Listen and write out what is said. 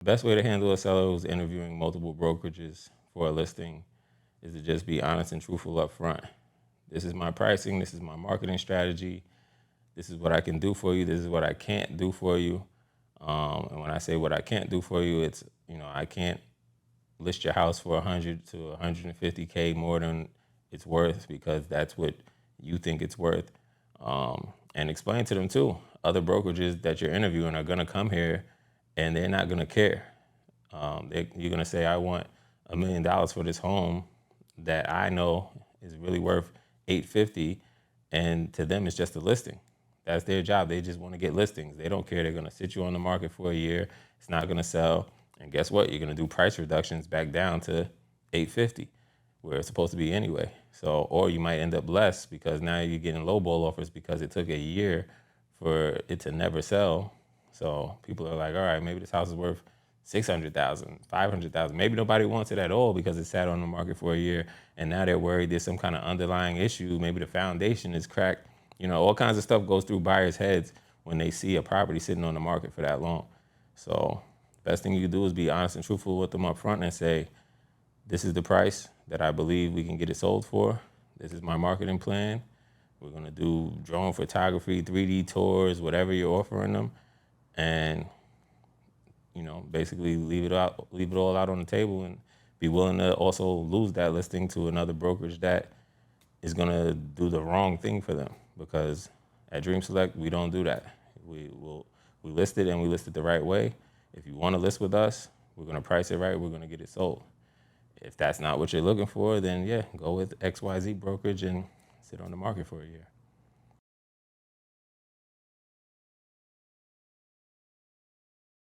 The best way to handle a seller who's interviewing multiple brokerages for a listing is to just be honest and truthful up front. This is my pricing, this is my marketing strategy, this is what I can do for you, this is what I can't do for you. And when I say what I can't do for you, it's, I can't list your house for 100 to 150K more than it's worth because that's what you think it's worth. And explain to them too, other brokerages that you're interviewing are gonna come here and they're not gonna care. You're gonna say, I want $1 million for this home that I know is really worth 850, and to them it's just a listing. That's their job. They just want to get listings. They don't care. They're gonna sit you on the market for a year. It's not gonna sell. And guess what? You're gonna do price reductions back down to 850, where it's supposed to be anyway. So, or you might end up less because now you're getting lowball offers because it took a year for it to never sell. So people are like, all right, maybe this house is worth 600,000, 500,000. Maybe nobody wants it at all because it sat on the market for a year, and now they're worried there's some kind of underlying issue. Maybe the foundation is cracked. All kinds of stuff goes through buyers' heads when they see a property sitting on the market for that long. So best thing you can do is be honest and truthful with them up front and say, this is the price that I believe we can get it sold for. This is my marketing plan. We're gonna do drone photography, 3D tours, whatever you're offering them, and basically leave it all out on the table, and be willing to also lose that listing to another brokerage that is gonna do the wrong thing for them. Because at Dream Select, we don't do that. We list it, and we list it the right way. If you want to list with us, we're gonna price it right. We're gonna get it sold. If that's not what you're looking for, then yeah, go with XYZ brokerage and sit on the market for a year.